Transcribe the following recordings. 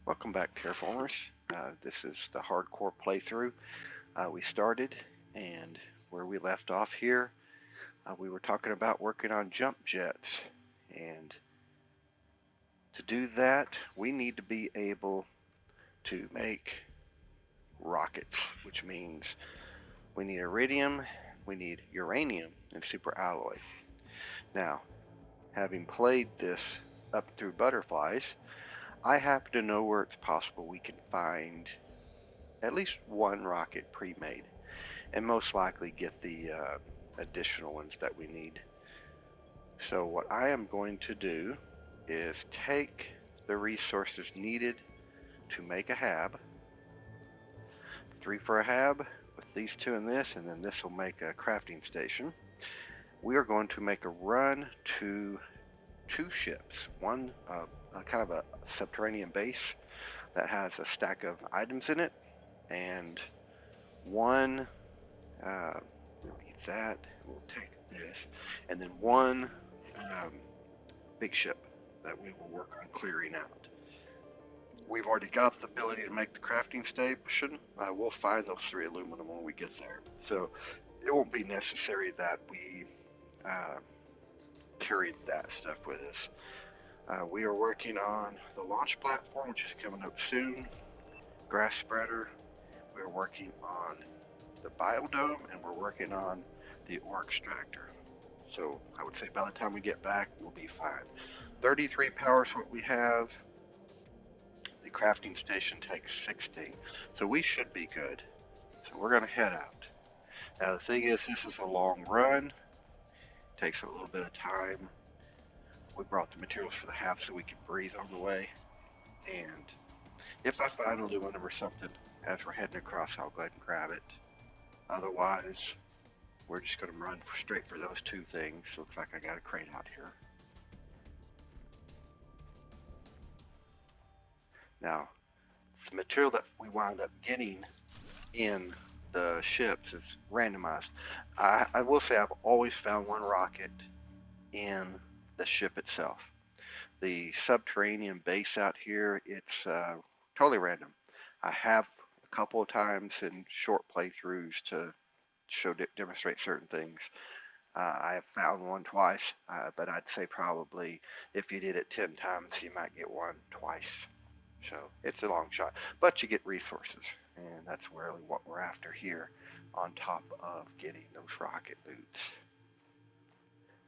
Welcome back, Terraformers. This is the hardcore playthrough we started, and where we left off here, we were talking about working on jump jets. And to do that, we need to be able to make rockets, which means we need iridium, we need uranium, and superalloy. Now, having played this up through butterflies, I happen to know where it's possible we can find at least one rocket pre-made, and most likely get the additional ones that we need. So what I am going to do is take the resources needed to make a hab, 3 for a hab, with these 2 in this, and then this will make a crafting station. We are going to make a run to 2 ships, one kind of a subterranean base that has a stack of items in it, and one we'll need that, we'll take this, and then one big ship that we will work on clearing out. We've already got the ability to make the crafting station. We'll find those 3 aluminum when we get there, so it won't be necessary that we carry that stuff with us. We are working on the launch platform, which is coming up soon, grass spreader. We're working on the biodome, and we're working on the ore extractor. So I would say by the time we get back, we'll be fine. 33 power is what we have. The crafting station takes 16, so we should be good. So we're going to head out. Now the thing is, this is a long run. It takes a little bit of time. We brought the materials for the hab so we can breathe on the way. And if I find aluminum or something as we're heading across, I'll go ahead and grab it. Otherwise, we're just going to run straight for those 2 things. Looks like I got a crate out here. Now, the material that we wound up getting in the ships is randomized. I will say I've always found one rocket in the ship itself. The subterranean base out here, it's totally random. I have a couple of times in short playthroughs to demonstrate certain things. I have found one twice, but I'd say probably if you did it 10 times, you might get one twice. So it's a long shot, but you get resources, and that's really what we're after here, on top of getting those rocket boots.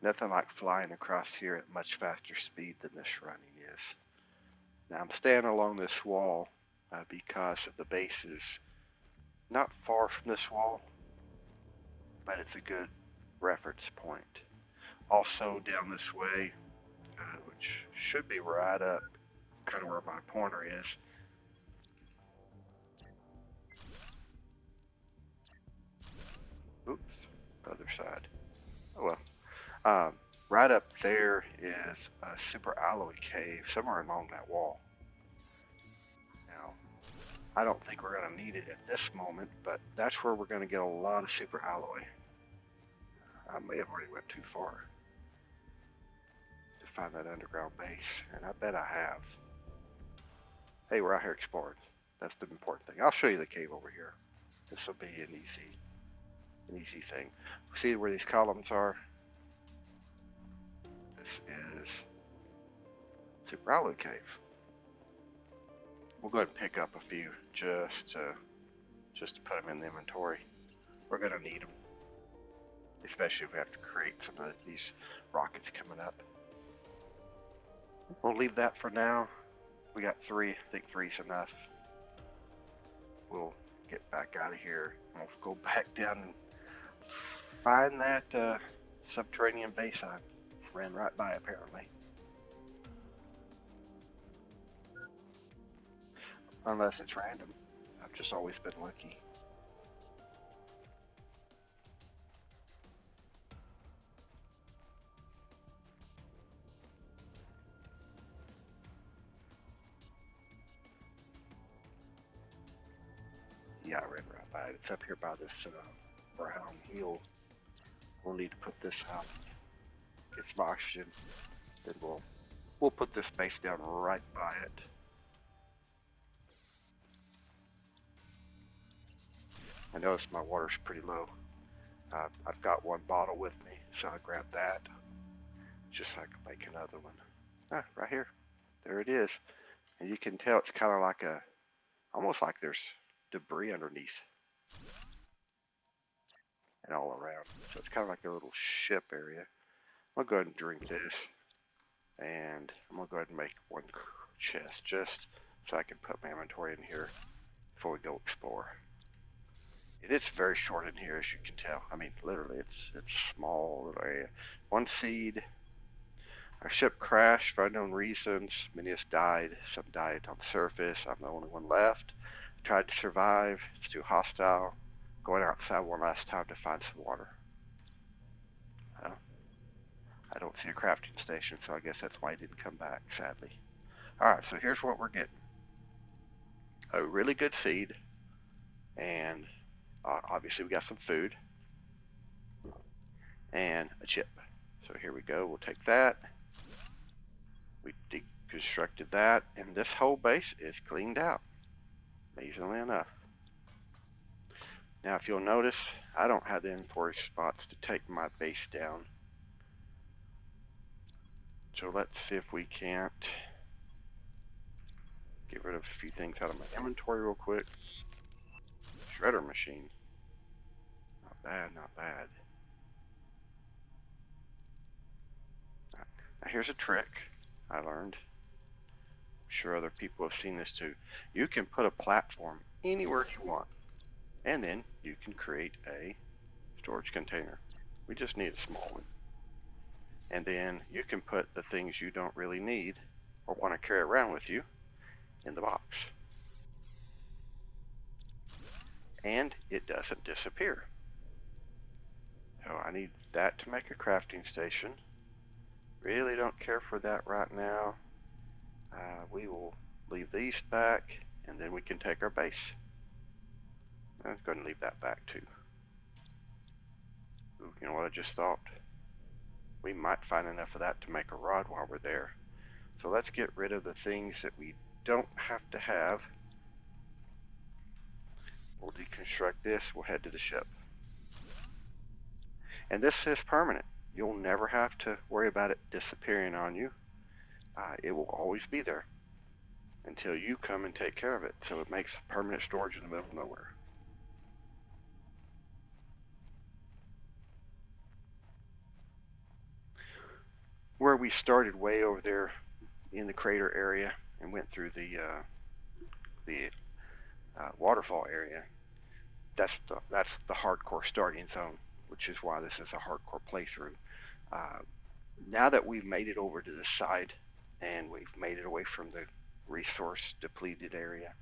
Nothing like flying across here at much faster speed than this running is. Now I'm staying along this wall because the base is not far from this wall, but it's a good reference point. Also down this way, which should be right up kind of where my pointer is. Oops, other side. Oh well. Right up there is a super alloy cave somewhere along that wall. Now, I don't think we're going to need it at this moment, but that's where we're going to get a lot of super alloy. I may have already went too far to find that underground base, and I bet I have. Hey, we're out here exploring. That's the important thing. I'll show you the cave over here. This will be an easy thing. See where these columns are? This is Super Alloy Cave. We'll go ahead and pick up a few just to put them in the inventory. We're going to need them, especially if we have to create some of these rockets coming up. We'll leave that for now. We got 3. I think 3's enough. We'll get back out of here. We'll go back down and find that subterranean base I ran right by, apparently. Unless it's random. I've just always been lucky. Yeah, I ran right by it. It's up here by this brown hill. We'll need to put this out. Get some oxygen. Then we'll put this base down right by it. I noticed my water's pretty low. I've got one bottle with me, so I grabbed that just so I can make another one. Right here. There it is. And you can tell it's kind of like almost like there's debris underneath and all around. So it's kind of like a little ship area. I'm going to go ahead and drink this. And I'm going to go ahead and make one chest just so I can put my inventory in here before we go explore. It is very short in here, as you can tell. I mean, literally, it's small little area. One seed. Our ship crashed for unknown reasons. Many of us died. Some died on the surface. I'm the only one left. Tried to survive. It's too hostile. Going outside one last time to find some water. I don't see a crafting station, so I guess that's why I didn't come back, sadly. Alright, so here's what we're getting. A really good seed, and obviously we got some food, and a chip. So here we go, we'll take that. We deconstructed that, and this whole base is cleaned out, amazingly enough. Now if you'll notice, I don't have the inventory spots to take my base down. So let's see if we can't get rid of a few things out of my inventory real quick. Shredder machine. Not bad, not bad. Now here's a trick I learned. I'm sure other people have seen this too. You can put a platform anywhere you want, and then you can create a storage container. We just need a small one. And then you can put the things you don't really need or want to carry around with you in the box. And it doesn't disappear. So I need that to make a crafting station. Really don't care for that right now. We will leave these back, and then we can take our base. I'm going to leave that back too. Ooh, you know what I just thought? We might find enough of that to make a rod while we're there. So let's get rid of the things that we don't have to have. We'll deconstruct this, we'll head to the ship. And this is permanent. You'll never have to worry about it disappearing on you. It will always be there until you come and take care of it. So it makes permanent storage in the middle of nowhere. Where we started way over there in the crater area and went through the waterfall area, that's the hardcore starting zone, which is why this is a hardcore playthrough. Now that we've made it over to this side and we've made it away from the resource depleted area,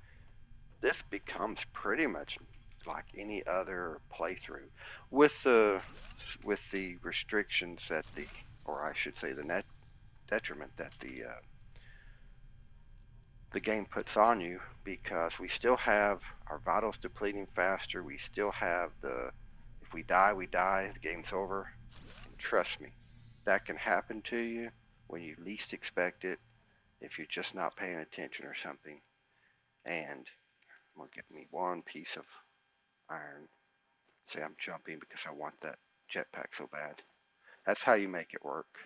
this becomes pretty much like any other playthrough, with the restrictions that or I should say the detriment that the game puts on you, because we still have our vitals depleting faster. We still have if we die, we die, the game's over. And trust me, that can happen to you when you least expect it, if you're just not paying attention or something. And I'm going to get me one piece of iron. See, I'm jumping because I want that jetpack so bad. That's how you make it work.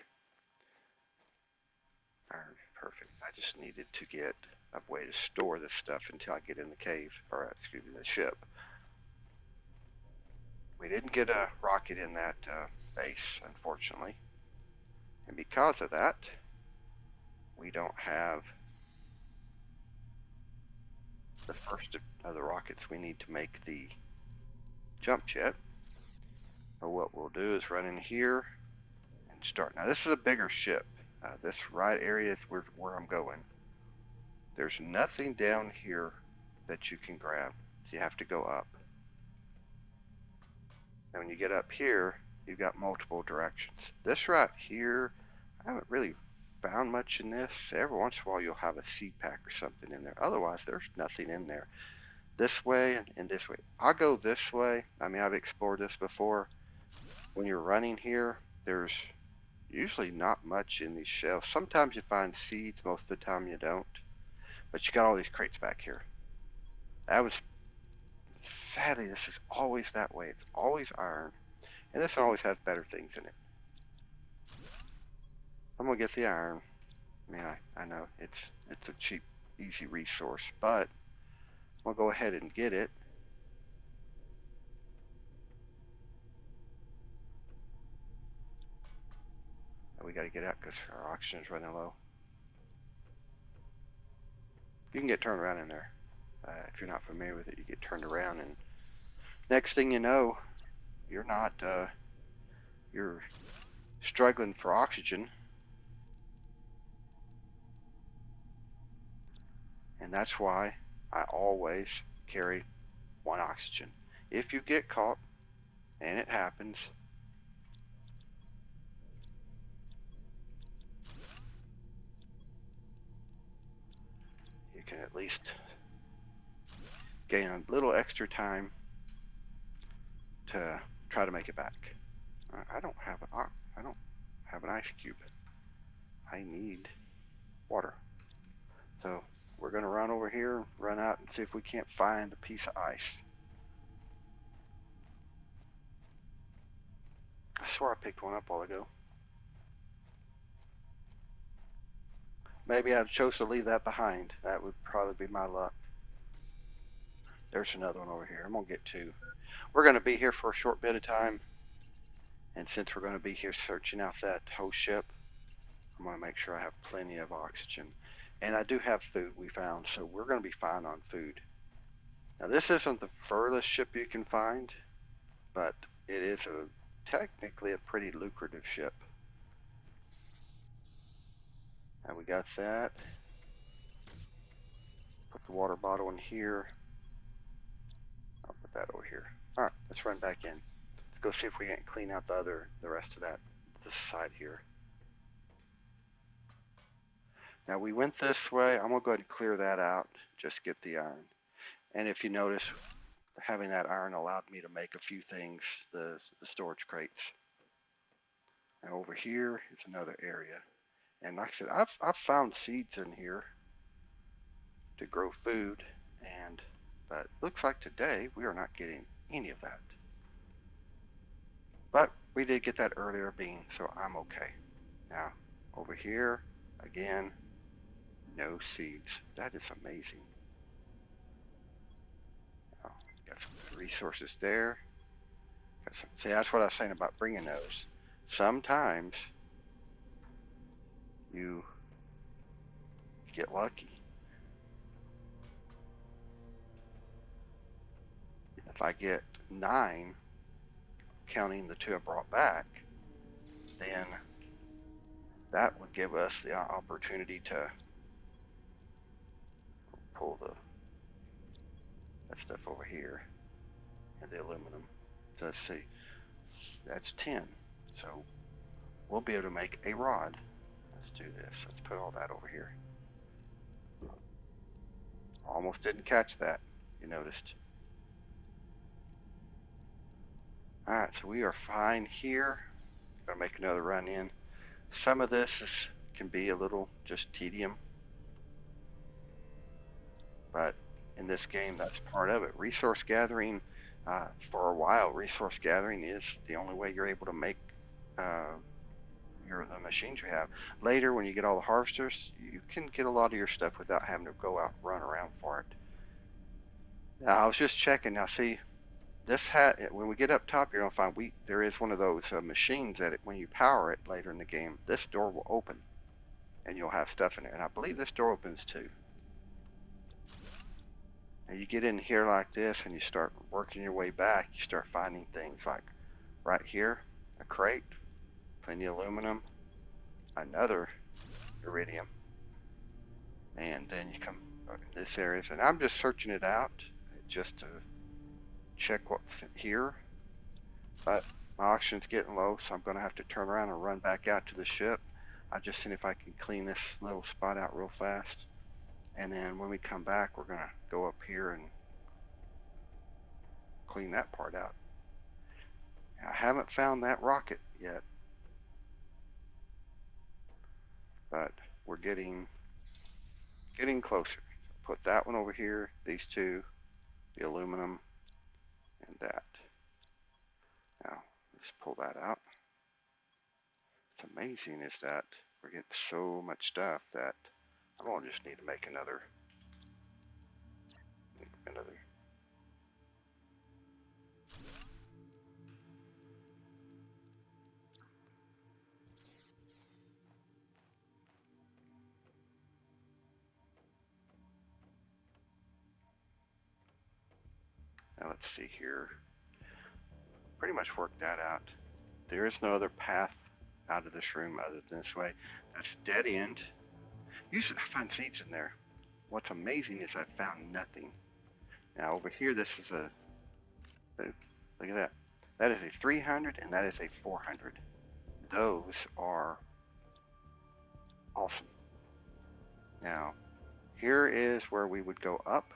Iron, perfect. I just needed to get a way to store this stuff until I get in the cave, or excuse me, the ship. We didn't get a rocket in that base, unfortunately. And because of that, we don't have the first of the rockets we need to make the jump jet. But what we'll do is run in here and start. Now this is a bigger ship. This right area is where I'm going. There's nothing down here that you can grab, so you have to go up. And when you get up here, you've got multiple directions. This right here, I haven't really found much in this. Every once in a while you'll have a seed pack or something in there. Otherwise, there's nothing in there. This way and this way. I'll go this way. I mean, I've explored this before. When you're running here, there's usually not much in these shelves. Sometimes you find seeds, most of the time you don't. But you got all these crates back here. That was sadly, this is always that way. It's always iron. And this one always has better things in it. I'm going to get the iron. Yeah, I know. It's a cheap, easy resource. But I'm going to go ahead and get it. We got to get out because our oxygen is running low. You can get turned around in there. If you're not familiar with it, you get turned around, and next thing you know, you're not, you're struggling for oxygen. And that's why I always carry one oxygen. If you get caught, and it happens, you can at least gain a little extra time to try to make it back. I don't have an ice cube. I need water. So we're going to run over here, run out, and see if we can't find a piece of ice. I swear I picked one up a while ago. Maybe I chose to leave that behind. That would probably be my luck. There's another one over here. I'm going to get two. We're going to be here for a short bit of time. And since we're going to be here searching out that whole ship, I'm going to make sure I have plenty of oxygen. And I do have food we found, so we're going to be fine on food. Now this isn't the furthest ship you can find, but it is technically a pretty lucrative ship. And we got that. Put the water bottle in here. I'll put that over here. Alright, let's run back in. Let's go see if we can't clean out the rest of this side here. Now we went this way. I'm going to go ahead and clear that out. Just get the iron. And if you notice, having that iron allowed me to make a few things, the storage crates. Now over here is another area. And like I said, I've found seeds in here to grow food, but it looks like today we are not getting any of that. But we did get that earlier bean, so I'm okay. Now over here, again, no seeds. That is amazing. Oh, got some resources there. See, that's what I was saying about bringing those. Sometimes you get lucky. If I get 9, counting the 2 I brought back, then that would give us the opportunity to pull that stuff over here and the aluminum. So let's see, that's 10. So we'll be able to make a rod. Let's do this. Let's put all that over here. Almost didn't catch that, you noticed. Alright, so we are fine here. Gonna make another run in. Some of this can be a little just tedium, but in this game that's part of it. Resource gathering, for a while, resource gathering is the only way you're able to make the machines you have. Later, when you get all the harvesters, you can get a lot of your stuff without having to go out and run around for it. Now, I was just checking. Now, see, when we get up top, you're going to find there is one of those machines that when you power it later in the game, this door will open, and you'll have stuff in there. And I believe this door opens too. And you get in here like this, and you start working your way back. You start finding things like right here, a crate, plenty of aluminum, another iridium, and then you come in this area. And I'm just searching it out just to check what's here, but my oxygen's getting low, so I'm going to have to turn around and run back out to the ship. I've just seen if I can clean this little spot out real fast, and then when we come back, we're going to go up here and clean that part out. I haven't found that rocket yet, but we're getting closer. Put that one over here, these two, the aluminum, that. Now, let's pull that out. What's amazing is that we're getting so much stuff that I don't just need to make another. Now let's see here. Pretty much worked that out. There is no other path out of this room other than this way. That's dead end. Usually I find seeds in there. What's amazing is I found nothing. Now over here, this is a, look at that. That is a 300 and that is a 400. Those are awesome. Now, here is where we would go up.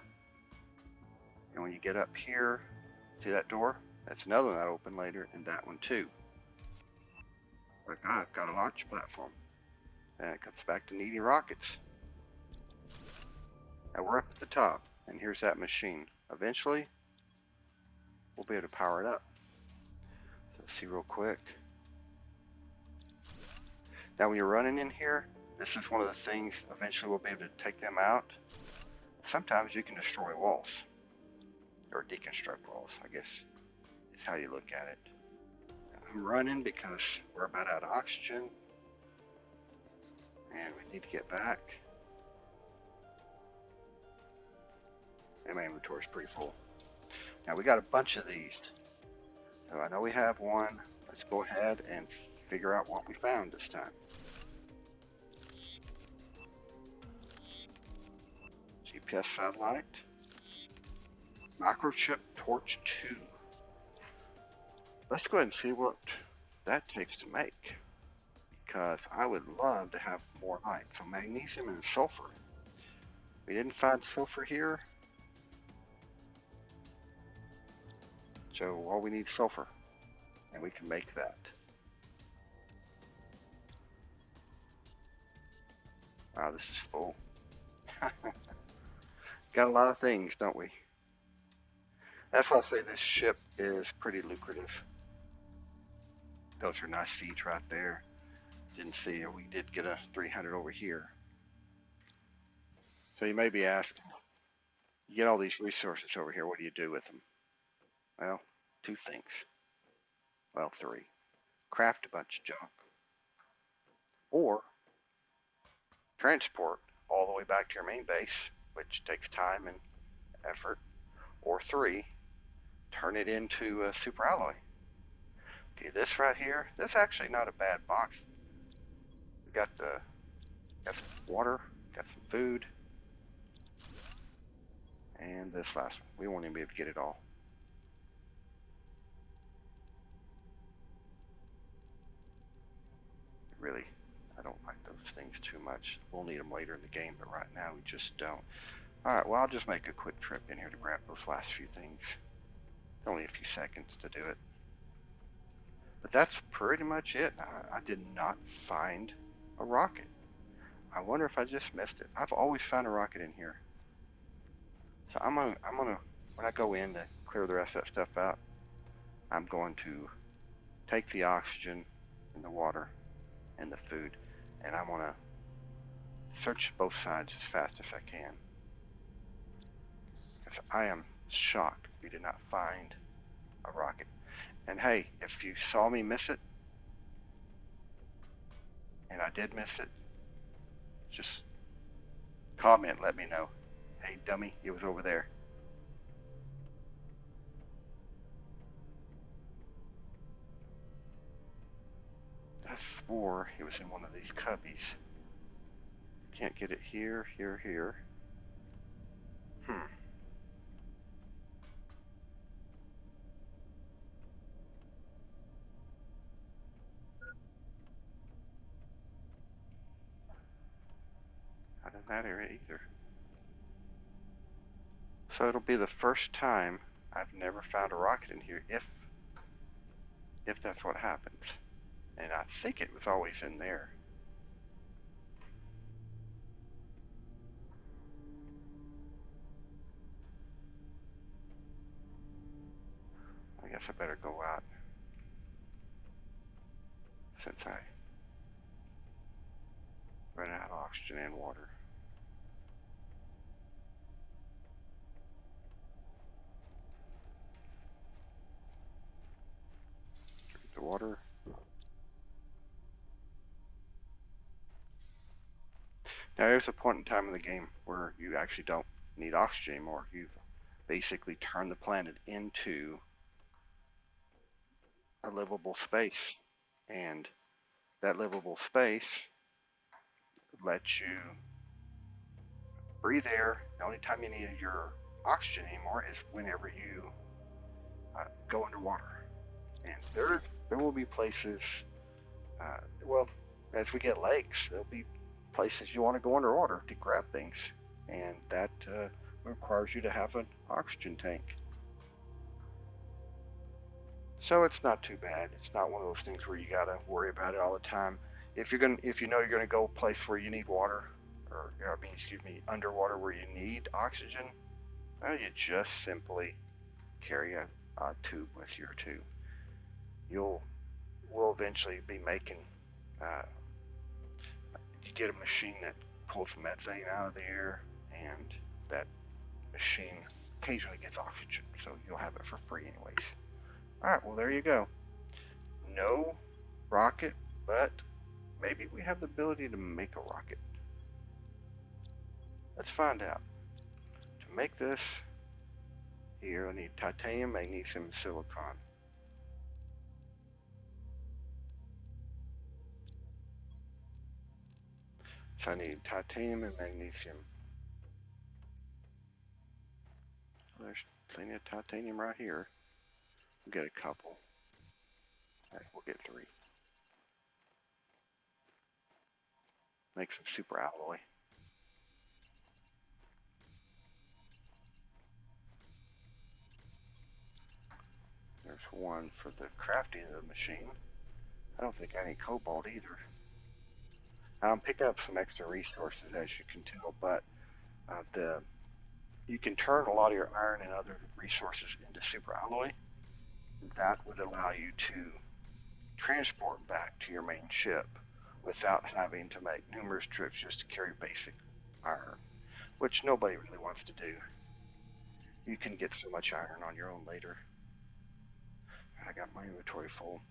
And when you get up here, see that door? That's another one that'll open later, and that one too. But I've got a launch platform. And it comes back to needing rockets. Now we're up at the top, and here's that machine. Eventually, we'll be able to power it up. So let's see real quick. Now when you're running in here, this is one of the things, eventually we'll be able to take them out. Sometimes you can destroy walls. Or deconstruct walls, I guess is how you look at it. I'm running because we're about out of oxygen. And we need to get back. And my inventory is pretty full. Now we got a bunch of these. So I know we have one. Let's go ahead and figure out what we found this time. GPS satellite. Microchip torch 2. Let's go ahead and see what that takes to make. Because I would love to have more light. So magnesium and sulfur. We didn't find sulfur here. So all we need is sulfur. And we can make that. Wow, this is full. Got a lot of things, don't we? That's why I say this ship is pretty lucrative. Those are nice seeds right there. Didn't see it. We did get a 300 over here. So you may be asking, you get all these resources over here, what do you do with them? Well, 2 things. Well, 3. Craft a bunch of junk. Or transport all the way back to your main base, which takes time and effort. Or 3, turn it into a super alloy. Okay, this right here, this is actually not a bad box. We got some water, got some food, and this last one. We won't even be able to get it all. Really, I don't like those things too much. We'll need them later in the game, but right now we just don't. Alright, well I'll just make a quick trip in here to grab those last few things. Only a few seconds to do it. But that's pretty much it. I did not find a rocket. I wonder if I just missed it. I've always found a rocket in here. So I'm gonna when I go in to clear the rest of that stuff out, I'm going to take the oxygen and the water and the food, and I'm gonna search both sides as fast as I can. Because I am shocked we did not find a rocket. And hey, if you saw me miss it, and I did miss it, just comment, let me know. Hey dummy, it was over there. I swore it was in one of these cubbies. Can't get it here, here. Not in that area either. So it'll be the first time I've never found a rocket in here, if that's what happens. And I think it was always in there. guess I better go out since I ran out of oxygen and water. Drink the water. Now there's a point in time in the game where you actually don't need oxygen anymore. You've basically turned the planet into a livable space, and that livable space lets you breathe air. The only time you need your oxygen anymore is whenever you go underwater. And there will be places, well, as we get lakes, there'll be places you want to go underwater to grab things, and that requires you to have an oxygen tank. So it's not too bad. It's not one of those things where you gotta worry about it all the time. If you know you're gonna go a place where you need water, or underwater where you need oxygen, well, you just simply carry a tube with you or two. We'll eventually be making. You get a machine that pulls methane out of the air, and that machine occasionally gets oxygen, so you'll have it for free anyways. Alright, well there you go. No rocket, but maybe we have the ability to make a rocket. Let's find out. To make this, here I need titanium, magnesium, and silicon. So I need titanium and magnesium. Well, there's plenty of titanium right here. We'll get a couple. Alright, we'll get 3. Make some super alloy. There's one for the crafting of the machine. I don't think I need cobalt either. I'm picking up some extra resources, as you can tell, but you can turn a lot of your iron and other resources into super alloy. That would allow you to transport back to your main ship without having to make numerous trips just to carry basic iron, which nobody really wants to do. You can get so much iron on your own later. I got my inventory full.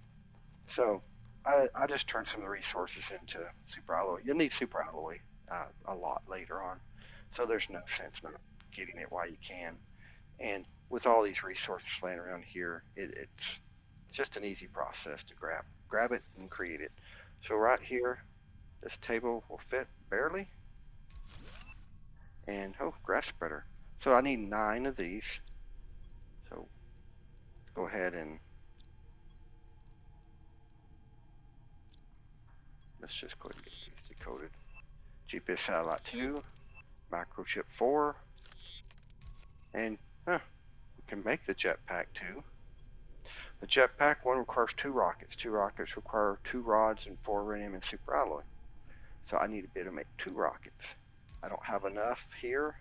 So I just turned some of the resources into super alloy. You'll need super alloy a lot later on, so there's no sense not getting it while you can. And with all these resources laying around here, it's just an easy process to grab it and create it. So right here, this table will fit barely. And oh, grass spreader. So I need 9 of these. So let's go ahead and let's just go ahead and get these decoded. GPS satellite 2, microchip 4, and we can make the jetpack 2. The jetpack one requires 2 rockets. 2 rockets require 2 rods and 4 iridium and super alloy. So I need to be able to make 2 rockets. I don't have enough here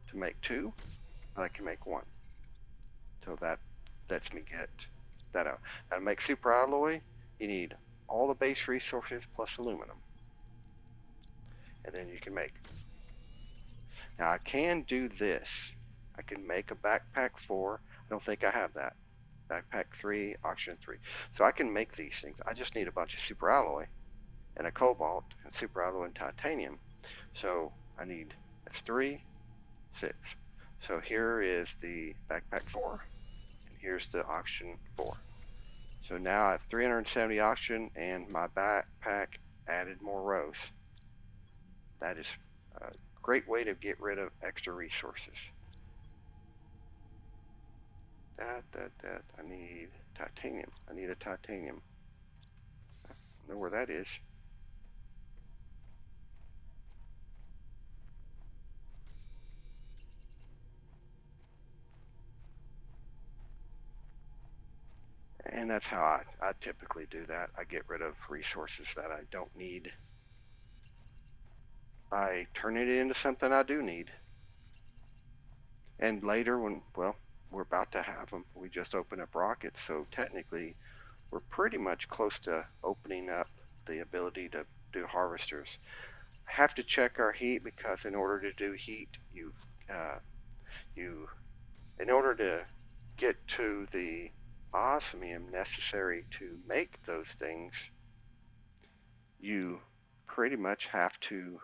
to make 2, but I can make 1. So that lets me get that out. Now to make super alloy, you need all the base resources plus aluminum. And then you can make. Now I can do this. I can make a backpack 4. I don't think I have that. Backpack 3, oxygen 3. So I can make these things. I just need a bunch of super alloy and a cobalt and super alloy and titanium. So I need, that's 3, 6. So here is the backpack 4, and here's the oxygen 4. So now I have 370 oxygen, and my backpack added more rows. That is a great way to get rid of extra resources. I need titanium. I need a titanium. I don't know where that is. And that's how I typically do that. I get rid of resources that I don't need by turning it into something I do need. And later when, well, we're about to have them. We just opened up rockets, so technically we're pretty much close to opening up the ability to do harvesters. I have to check our heat because in order to do heat, uh, you in order to get to the osmium necessary to make those things, you pretty much have to.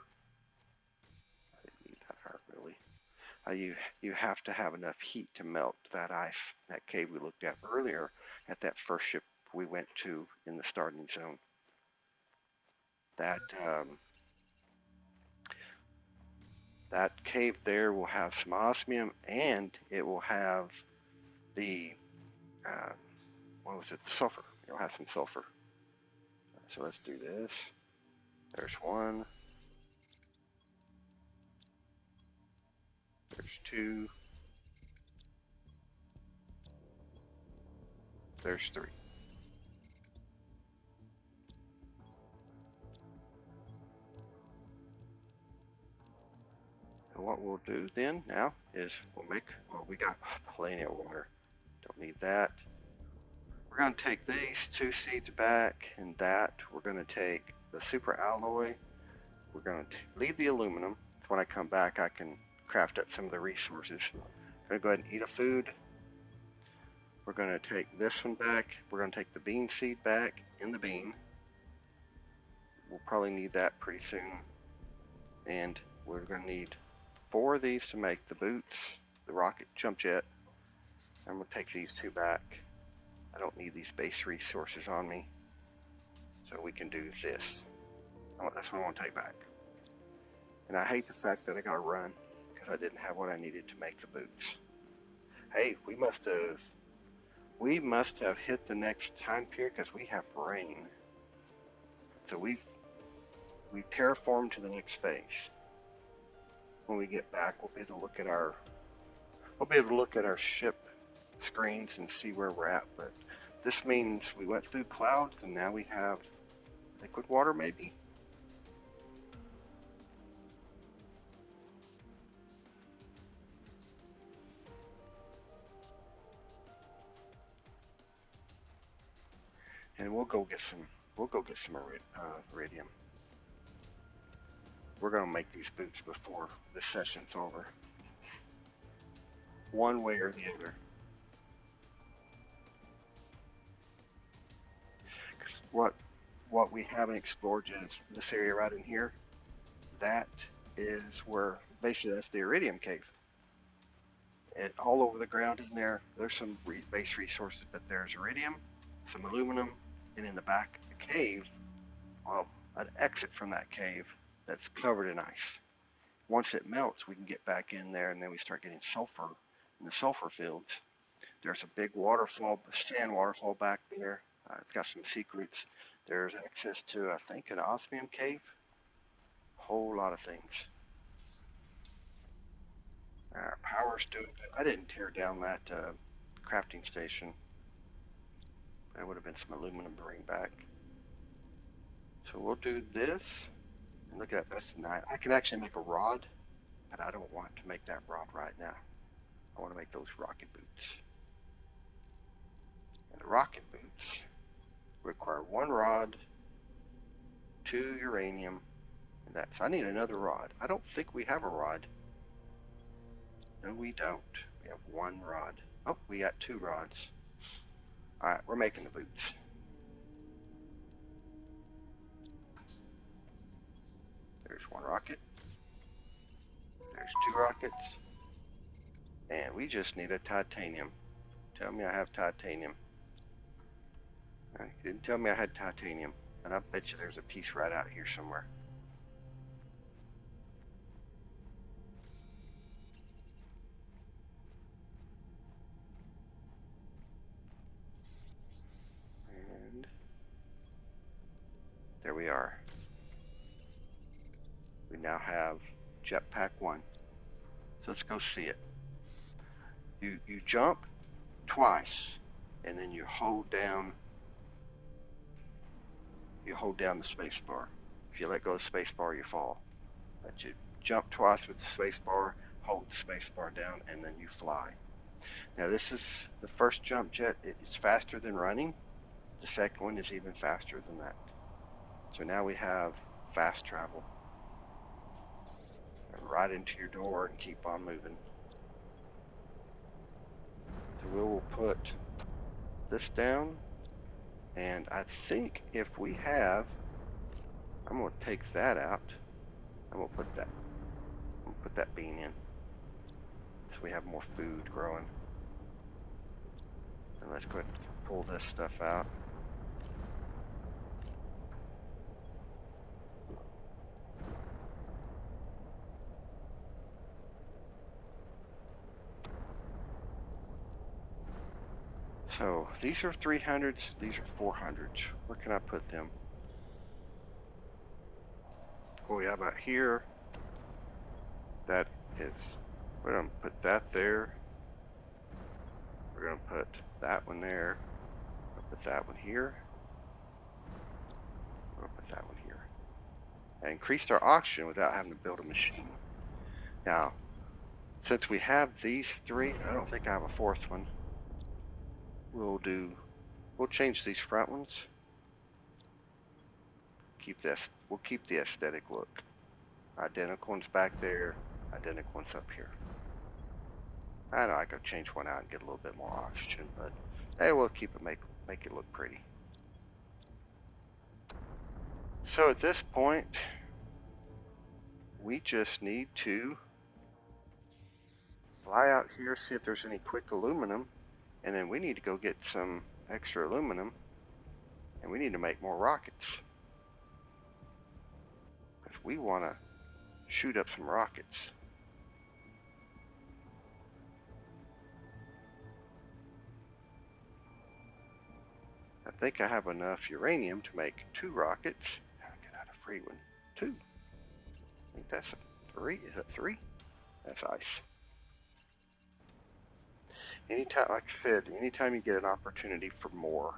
I didn't need that heart really. You have to have enough heat to melt that ice, that cave we looked at earlier at that first ship we went to in the starting zone. That that cave there will have some osmium, and it will have the uh, what was it? The sulfur. It'll have some sulfur. So let's do this. There's one. There's two. There's three. And what we'll do then now is we got plenty of water. Don't need that. We're going to take these two seeds back, and that we're going to take the super alloy. We're going to leave the aluminum. When I come back, I can craft up some of the resources. I'm going to go ahead and eat a food. We're going to take this one back. We're going to take the bean seed back in the bean. We'll probably need that pretty soon. And we're going to need 4 of these to make the boots, the rocket jump jet. I'm going to take these 2 back. I don't need these base resources on me. So we can do this. That's what I want to take back. And I hate the fact that I got to run because I didn't have what I needed to make the boots. Hey, we must have hit the next time period because we have rain. So we terraformed to the next phase. When we get back, we'll be able to look at our ship screens and see where we're at. But this means we went through clouds and now we have liquid water, maybe. And we'll go get some iridium. We're gonna make these boots before this session's over. One way or the other. Because what we haven't explored is this area right in here. That is where basically that's the iridium cave. And all over the ground in there, there's some base resources, but there's iridium, some aluminum, and in the back of the cave, well, an exit from that cave that's covered in ice. Once it melts, we can get back in there, and then we start getting sulfur in the sulfur fields. There's a big waterfall, sand waterfall back there. It's got some secrets. There's access to, I think, an osmium cave. A whole lot of things. Our power's doing good. I didn't tear down that crafting station. There would have been some aluminum to bring back. So we'll do this. And look at that, that's nice. I can actually make a rod, but I don't want to make that rod right now. I want to make those rocket boots. And the rocket boots require 1 rod, 2 uranium, and that's, I need another rod. I don't think we have a rod. No, we don't. We have 1 rod. Oh, we got 2 rods. Alright, we're making the boots. There's 1 rocket. There's 2 rockets. And we just need a titanium. Tell me I have titanium. You didn't tell me I had titanium. And I bet you there's a piece right out here somewhere. And there we are. We now have jetpack 1. So let's go see it. You jump twice, and then you hold down the space bar. If you let go of the space bar, you fall. But you jump twice with the space bar, hold the space bar down, and then you fly. Now this is the first jump jet. It's faster than running. The second one is even faster than that. So now we have fast travel. Right into your door and keep on moving. So we will put this down, and I think if we have, I'm going to take that out. I'm going to put that bean in, so we have more food growing. And let's go ahead and pull this stuff out. So these are 300s, these are 400s. Where can I put them? Oh, yeah, about here. That is, we're going to put that there. We're going to put that one there. We'll put that one here. We'll put that one here. And increased our oxygen without having to build a machine. Now, since we have these three, I don't think I have a fourth one. We'll change these front ones. We'll keep the aesthetic look. Identical ones back there, identical ones up here. I know I could change one out and get a little bit more oxygen, but hey, we'll keep it, make it look pretty. So at this point, we just need to fly out here, see if there's any quick aluminum, and then we need to go get some extra aluminum, and we need to make more rockets. Because we want to shoot up some rockets. I think I have enough uranium to make 2 rockets. Now I get out a free one. 2. I think that's 3. Is that 3? That's ice. Anytime, like I said, anytime you get an opportunity for more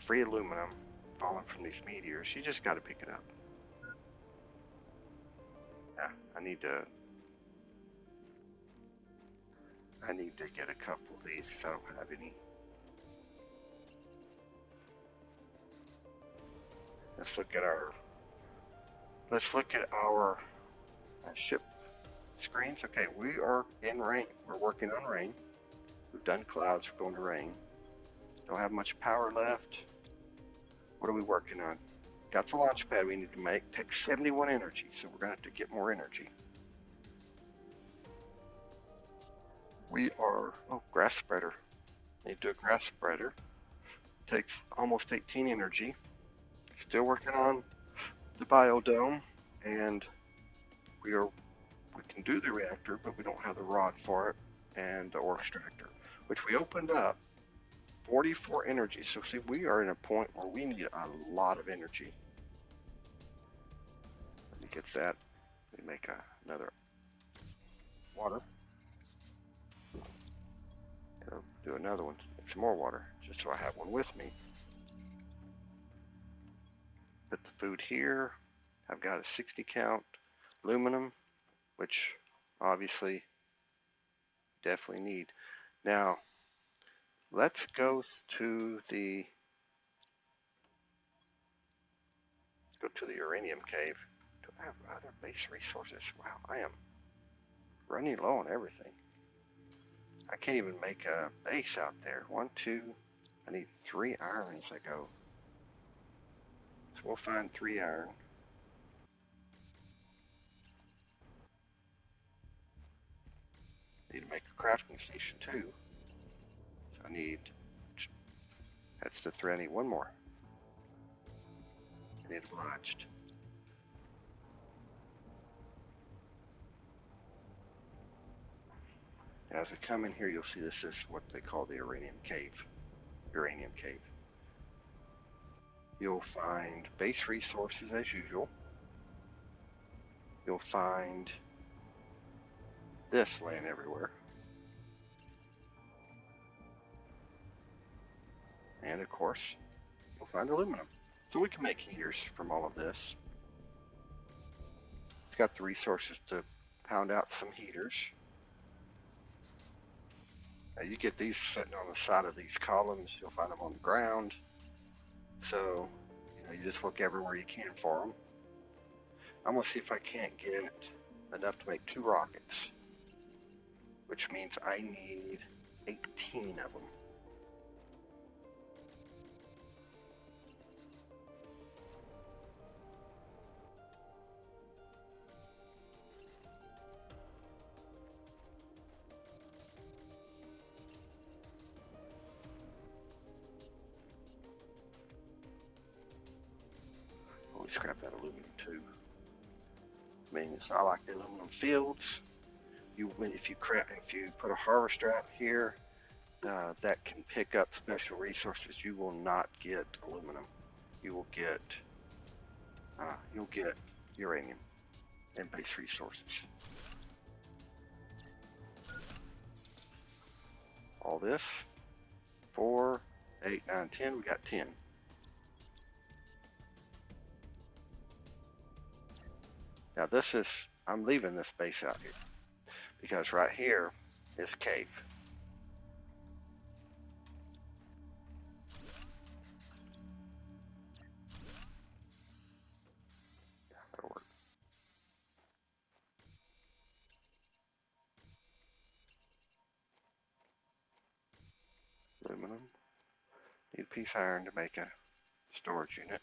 free aluminum falling from these meteors, you just got to pick it up. Yeah, I need to get a couple of these because I don't have any. Let's look at our ship screens. Okay, we are in rain. We're working on rain. We've done clouds. We're going to rain. Don't have much power left. What are we working on? Got the launch pad we need to make. Takes 71 energy, so we're going to have to get more energy. We are, grass spreader. Need to do a grass spreader. Takes almost 18 energy. Still working on the biodome, and we can do the reactor, but we don't have the rod for it, and the ore extractor, which we opened up. 44 energy. So see, we are in a point where we need a lot of energy. Let me get that. Let me make another water. I'll do another one. Make some more water, just so I have one with me. Put the food here. I've got a 60 count aluminum, which obviously definitely need. Now, let's go to the uranium cave. Do I have other base resources? Wow, I am running low on everything. I can't even make a base out there. 1, 2, I need 3 iron as I go. So we'll find 3 iron. Need to make a crafting station too. So I need, that's the 3, I need 1 more. I need obliged. As we come in here, you'll see this is what they call the uranium cave. Uranium cave. You'll find base resources as usual. You'll find this laying everywhere. And of course, you'll find aluminum. So we can make heaters from all of this. It's got the resources to pound out some heaters. Now you get these sitting on the side of these columns. You'll find them on the ground. So, you just look everywhere you can for them. I'm going to see if I can't get enough to make 2 rockets, which means I need 18 of them. Always scrap that aluminum too. I mean, it's not like the aluminum fields. If you put a harvester out here that can pick up special resources, you will not get aluminum. You will get you'll get uranium and base resources. All this 4, 8, 9, 10. We got 10. Now I'm leaving this base out here because right here is cave. Yeah, that'll work. Aluminum. Need a piece of iron to make a storage unit.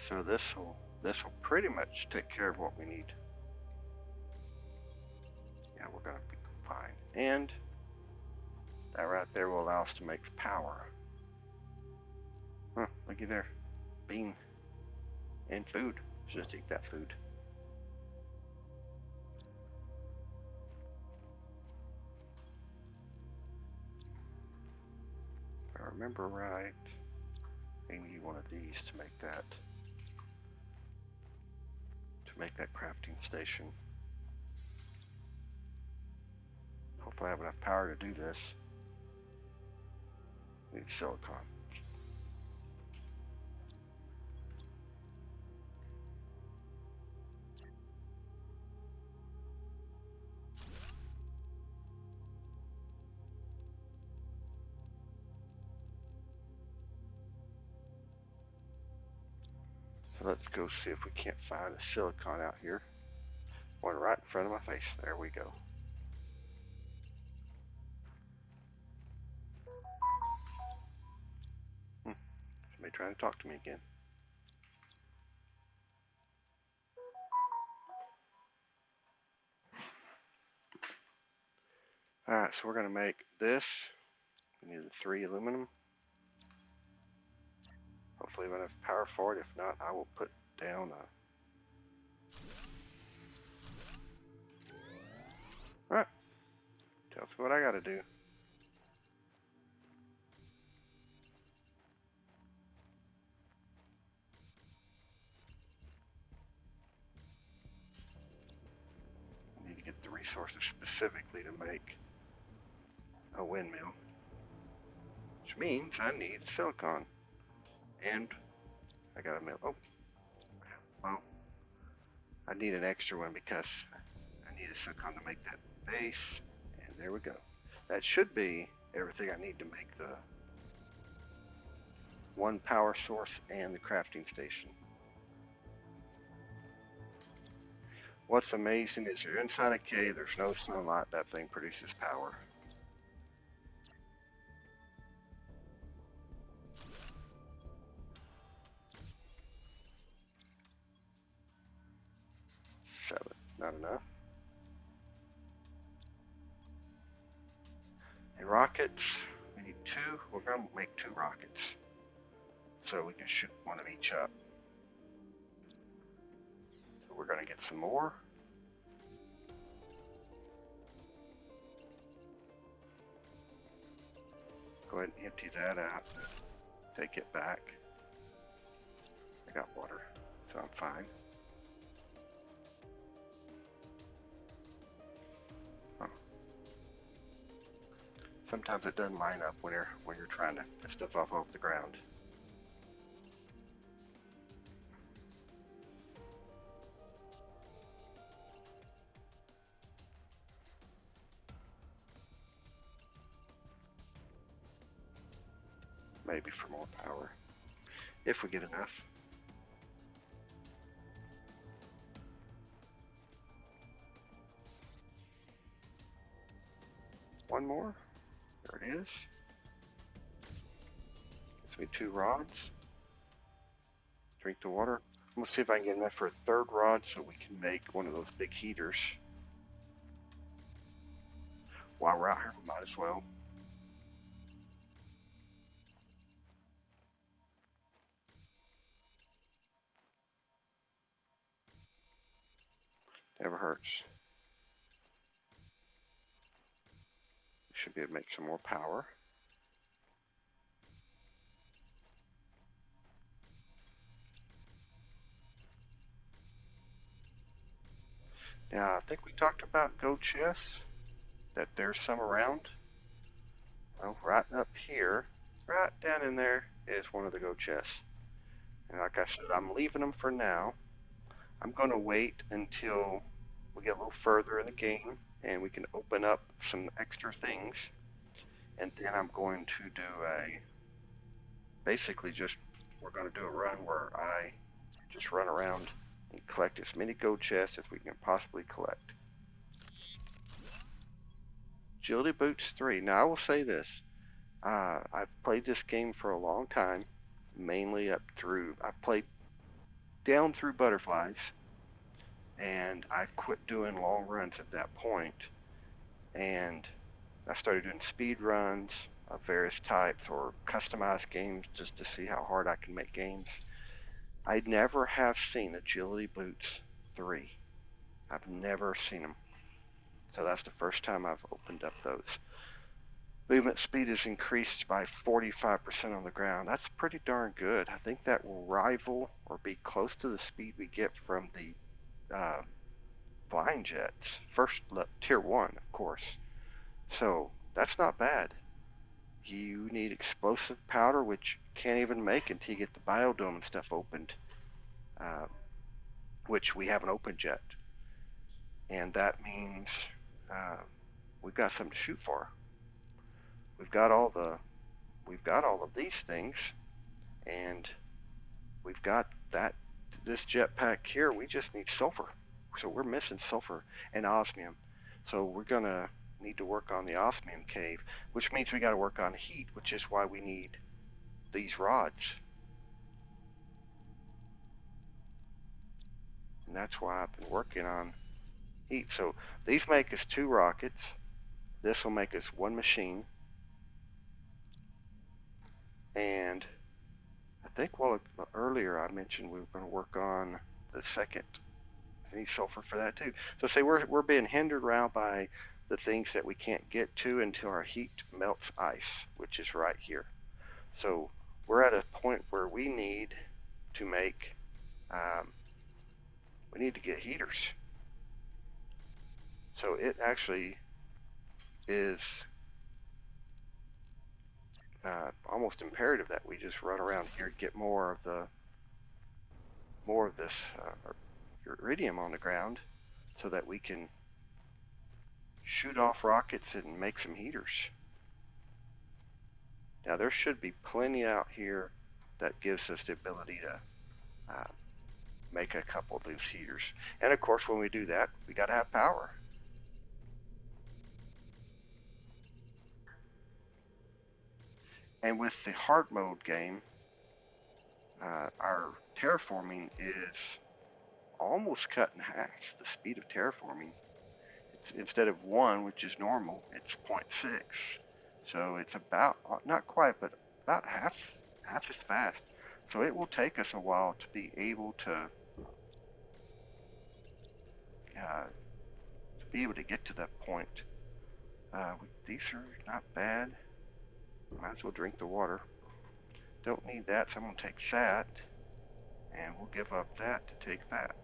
So this will pretty much take care of what we need. Yeah, we're gonna be fine. And that right there will allow us to make power. Huh, looky there. Bean. And food. Just eat that food. If I remember right, I need one of these to make that crafting station. Hopefully I have enough power to do this. Need silicon. So let's go see if we can't find a silicon out here. One right in front of my face. There we go. Somebody trying to talk to me again. Alright, so we're going to make this. We need 3 aluminum. Hopefully we have enough power for it. If not, I will put down a... Alright. Tells me what I got to do. I need to get the resources specifically to make a windmill. Which means I need silicon. And I got a mill. Oh. Well, I need an extra one because I need a silicon to make that base. And there we go. That should be everything I need to make the 1 power source and the crafting station. What's amazing is you're inside a cave, there's no sunlight, that thing produces power. Seven, not enough. And rockets, we need 2. We're going to make 2 rockets. So we can shoot one of each up. So we're going to get some more. Go ahead and empty that out. Take it back. I got water, so I'm fine. Oh. Sometimes it doesn't line up when you're trying to get stuff off the ground. maybe for more power, if we get enough. One more. There it is. Gives me 2 rods. Drink the water. I'm going to see if I can get enough for a 3rd rod so we can make one of those big heaters. While we're out here, we might as well. Never hurts. We should be able to make some more power. Now, I think we talked about go chests, that there's some around. Well, right up here, right down in there is one of the go chests. And like I said, I'm leaving them for now. I'm going to wait until we get a little further in the game and we can open up some extra things. And then I'm going to do basically we're going to do a run where I just run around and collect as many gold chests as we can possibly collect. Agility Boots 3. Now I will say this. I've played this game for a long time, mainly I've played down through butterflies, and I quit doing long runs at that point, and I started doing speed runs of various types or customized games just to see how hard I can make games. I never have seen Agility Boots 3. I've never seen them. So that's the first time I've opened up those. Movement speed is increased by 45% on the ground. That's pretty darn good. I think that will rival or be close to the speed we get from the flying jets. First, tier 1, of course. So that's not bad. You need explosive powder, which you can't even make until you get the biodome and stuff opened, which we haven't opened yet. And that means we've got something to shoot for. We've got all of these things, and we've got this jetpack here. We just need sulfur, so we're missing sulfur and osmium. So we're gonna need to work on the osmium cave, which means we got to work on heat, which is why we need these rods. And that's why I've been working on heat. So these make us 2 rockets. This will make us 1 machine. And I think earlier I mentioned we were going to work on the second. I need sulfur for that too. So say we're being hindered around by the things that we can't get to until our heat melts ice, which is right here. So we're at a point where we need to make, we need to get heaters. So it actually is almost imperative that we just run around here and get more of this iridium on the ground so that we can shoot off rockets and make some heaters. Now there should be plenty out here that gives us the ability to make a couple of those heaters. And of course when we do that, we got to have power. And with the hard mode game, our terraforming is almost cut in half. The speed of terraforming, instead of 1, which is normal, it's 0.6. So it's about, not quite, but about half as fast. So it will take us a while to be able to get to that point. These are not bad. Might as well drink the water. Don't need that, so I'm going to take that, and we'll give up that to take that.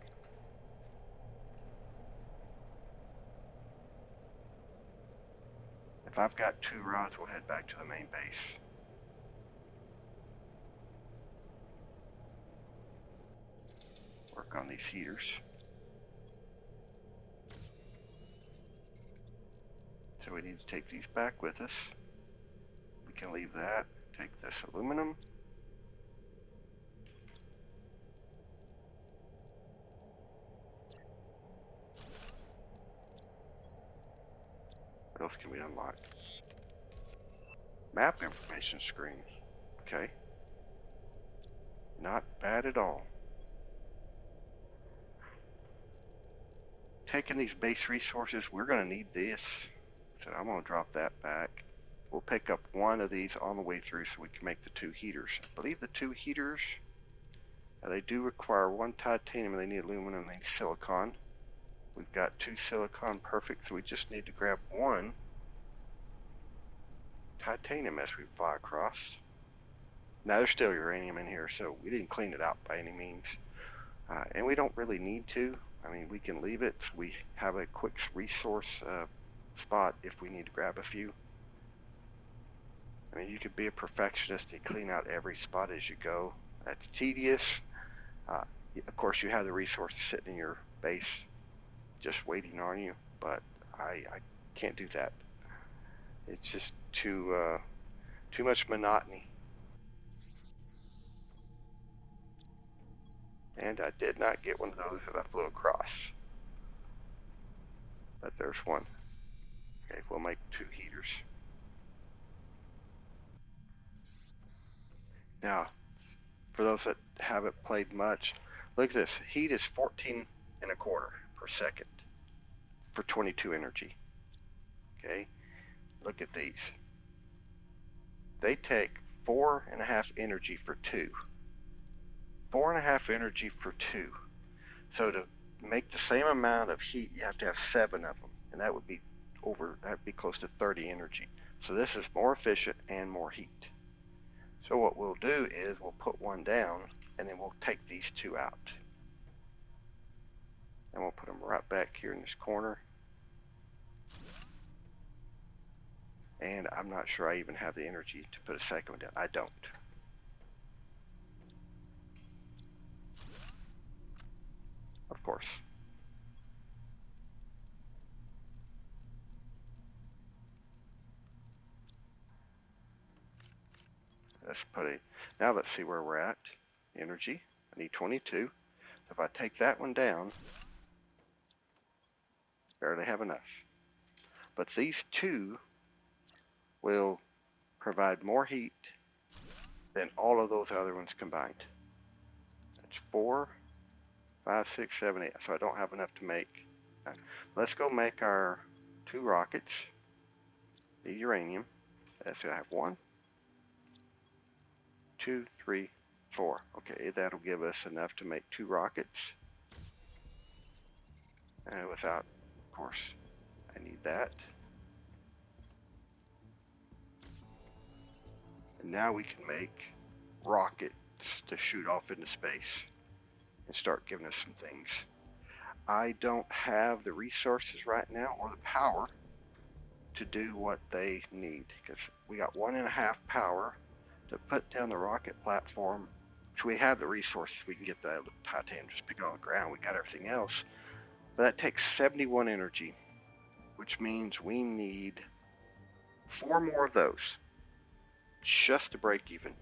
If I've got 2 rods, we'll head back to the main base. Work on these heaters. So we need to take these back with us. We can leave that, Take this aluminum. What else can we unlock? Map information screen. Okay. Not bad at all. Taking these base resources, we're going to need this. So I'm going to drop that back. We'll pick up one of these on the way through so we can make the 2 heaters. I believe the 2 heaters, they do require 1 titanium, they need aluminum, they need silicon. We've got 2 silicon, perfect, so we just need to grab 1 titanium as we fly across. Now there's still uranium in here, so we didn't clean it out by any means. And we don't really need to. I mean, we can leave it. We have a quick resource spot if we need to grab a few. I mean, you could be a perfectionist and clean out every spot as you go. That's tedious. Of course, you have the resources sitting in your base just waiting on you, but I can't do that. It's just too much monotony. And I did not get one of those as I flew across. But there's one. Okay, we'll make 2 heaters. Now, for those that haven't played much, look at this. Heat is 14 and a quarter per second for 22 energy. Okay, look at these. They take 4.5 energy for 2. 4.5 energy for 2. So to make the same amount of heat, you have to have 7 of them, and that would be close to 30 energy. So this is more efficient and more heat. So what we'll do is we'll put one down, and then we'll take these 2 out. And we'll put them right back here in this corner. And I'm not sure I even have the energy to put a second one down. I don't. Of course. Now let's see where we're at. Energy, I need 22. If I take that one down, barely have enough. But these 2 will provide more heat than all of those other ones combined. That's 4, 5, 6, 7, 8. So I don't have enough to make. Let's go make our 2 rockets. The uranium. So I have 1, 2, 3, 4. Okay, that'll give us enough to make 2 rockets. Without, of course, I need that. And now we can make rockets to shoot off into space and start giving us some things. I don't have the resources right now or the power to do what they need, because we got 1.5 power to put down the rocket platform, which we have the resources. We can get the titanium, just pick it on the ground. We got everything else. But that takes 71 energy, which means we need 4 more of those just to break even.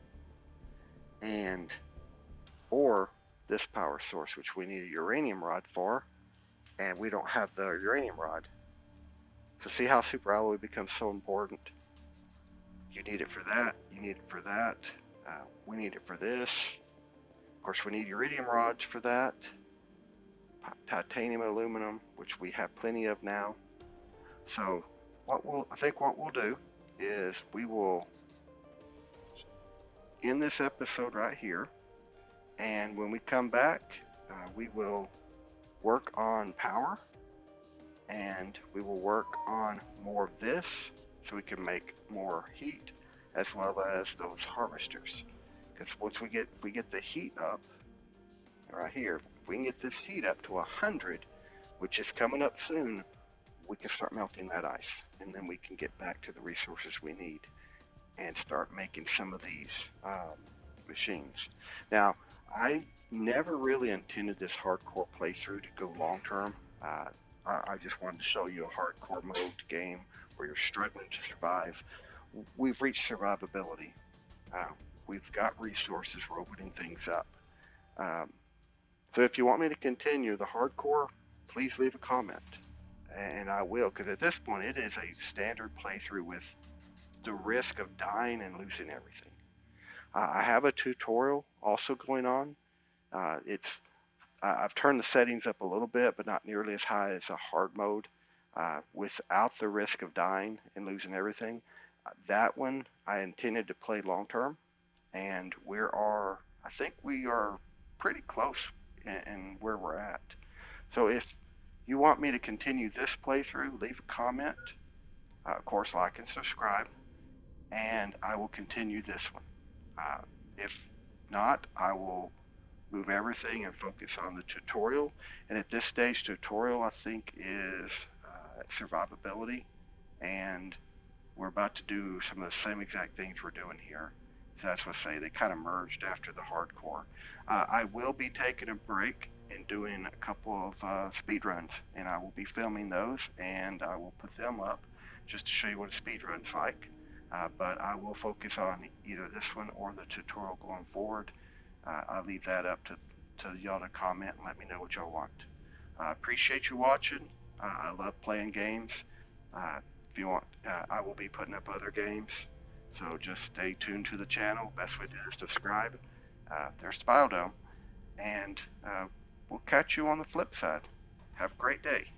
Or this power source, which we need a uranium rod for, and we don't have the uranium rod. So see how superalloy becomes so important? You need it for that, you need it for that, we need it for this. Of course, we need iridium rods for that, titanium, aluminum, which we have plenty of now. So I think what we'll do is we will end this episode right here, and when we come back, we will work on power, and we will work on more of this so we can make more heat, as well as those harvesters. Because once we get the heat up right here, if we can get this heat up to 100, which is coming up soon, we can start melting that ice, and then we can get back to the resources we need and start making some of these machines. Now, I never really intended this hardcore playthrough to go long term. I just wanted to show you a hardcore mode game where you're struggling to survive. We've reached survivability, Uh, we've got resources. We're opening things up. Um, so if you want me to continue the hardcore, please leave a comment, and I will, because at this point it is a standard playthrough with the risk of dying and losing everything. I have a tutorial also going on. It's I've turned the settings up a little bit, but not nearly as high as a hard mode, without the risk of dying and losing everything. That one I intended to play long term, and I think we are pretty close in where we're at. So if you want me to continue this playthrough, leave a comment. Of course, like and subscribe, and I will continue this one. If not, I will move everything and focus on the tutorial. And at this stage, tutorial I think is survivability, and we're about to do some of the same exact things we're doing here. So that's what I say, they kind of merged after the hardcore. I will be taking a break and doing a couple of speed runs, and I will be filming those, and I will put them up just to show you what a speed run's like. But I will focus on either this one or the tutorial going forward. I'll leave that up to y'all to comment and let me know what y'all want. I appreciate you watching. I love playing games. If you want, I will be putting up other games. So just stay tuned to the channel. Best way to do is subscribe. There's Biodome. And we'll catch you on the flip side. Have a great day.